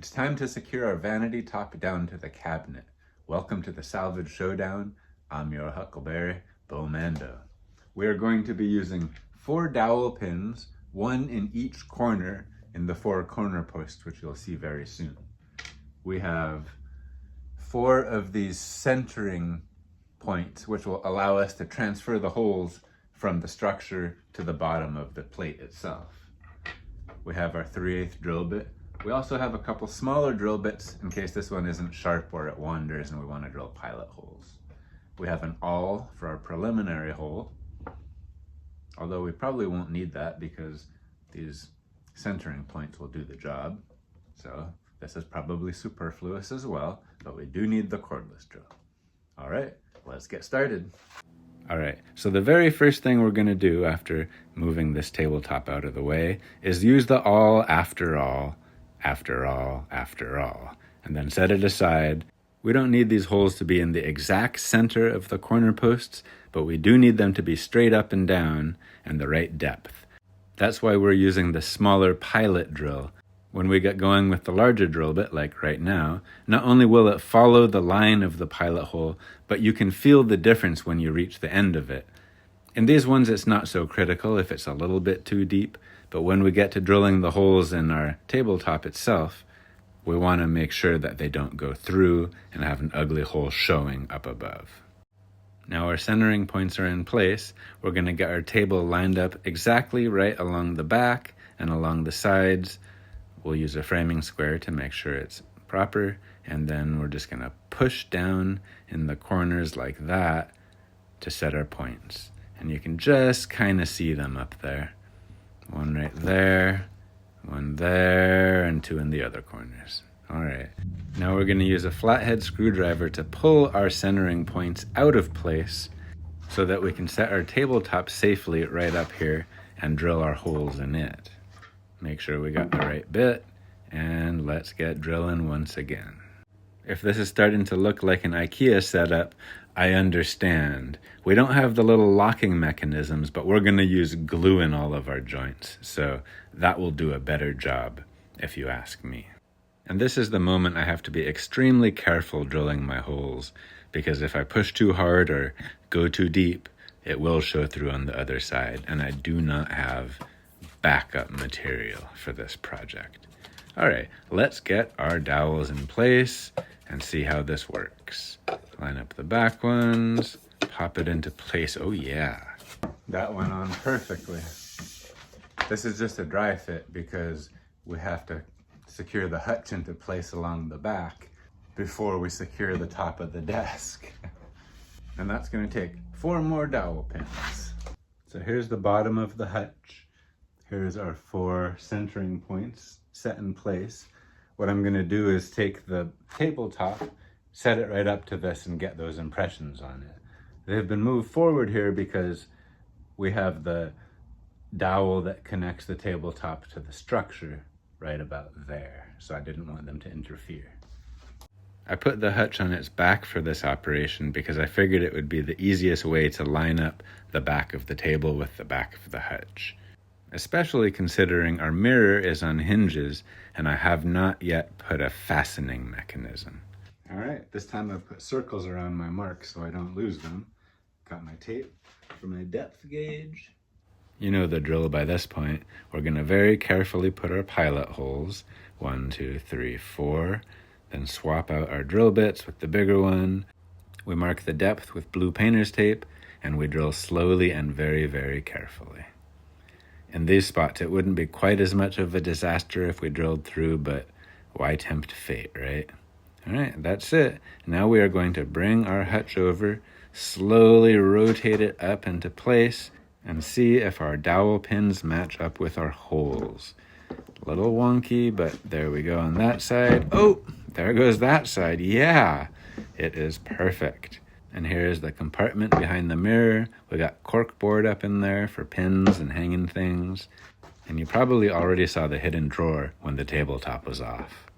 It's time to secure our vanity top down to the cabinet. Welcome to the Salvage Showdown. I'm your Huckleberry Bowmando. We are going to be using 4 dowel pins, 1 in each corner in the 4 corner posts, which you'll see very soon. We have 4 of these centering points, which will allow us to transfer the holes from the structure to the bottom of the plate itself. We have our 3/8 drill bit. We also have a couple smaller drill bits in case this one isn't sharp or it wanders and we want to drill pilot holes. We have an awl for our preliminary hole, although we probably won't need that because these centering points will do the job. So this is probably superfluous as well, but we do need the cordless drill. All right, let's get started. All right, so the very first thing we're gonna do after moving this tabletop out of the way is use the awl after all, and then set it aside. We don't need these holes to be in the exact center of the corner posts, but we do need them to be straight up and down and the right depth. That's why we're using the smaller pilot drill. When we get going with the larger drill bit, like right now, not only will it follow the line of the pilot hole, but you can feel the difference when you reach the end of it. In these ones, it's not so critical if it's a little bit too deep, but when we get to drilling the holes in our tabletop itself, we want to make sure that they don't go through and have an ugly hole showing up above. Now our centering points are in place. We're going to get our table lined up exactly right along the back and along the sides. We'll use a framing square to make sure it's proper, and then we're just going to push down in the corners like that to set our points. And you can just kind of see them up there. 1 right there, 1 there, and 2 in the other corners. All right, now we're going to use a flathead screwdriver to pull our centering points out of place so that we can set our tabletop safely right up here and drill our holes in it. Make sure we got the right bit, and let's get drilling once again. If this is starting to look like an IKEA setup, I understand. We don't have the little locking mechanisms, but we're going to use glue in all of our joints, so that will do a better job, if you ask me. And this is the moment I have to be extremely careful drilling my holes, because if I push too hard or go too deep, it will show through on the other side, and I do not have backup material for this project. All right, let's get our dowels in place and see how this works. Line up the back ones, pop it into place. Oh yeah, that went on perfectly. This is just a dry fit because we have to secure the hutch into place along the back before we secure the top of the desk. And that's gonna take 4 more dowel pins. So here's the bottom of the hutch. Here's our 4 centering points set in place. What I'm gonna do is take the tabletop, set it right up to this and get those impressions on it. They've been moved forward here because we have the dowel that connects the tabletop to the structure right about there. So I didn't want them to interfere. I put the hutch on its back for this operation because I figured it would be the easiest way to line up the back of the table with the back of the hutch, especially considering our mirror is on hinges and I have not yet put a fastening mechanism. All right, this time I've put circles around my marks so I don't lose them. Got my tape for my depth gauge. You know the drill by this point. We're gonna very carefully put our pilot holes, 1, 2, 3, 4, then swap out our drill bits with the bigger one. We mark the depth with blue painter's tape and we drill slowly and very, very carefully. In these spots, it wouldn't be quite as much of a disaster if we drilled through, but why tempt fate, right? All right, that's it. Now we are going to bring our hutch over, slowly rotate it up into place, and see if our dowel pins match up with our holes. A little wonky, but there we go on that side. Oh, there goes that side. Yeah, it is perfect. And here's the compartment behind the mirror. We got cork board up in there for pins and hanging things. And you probably already saw the hidden drawer when the tabletop was off.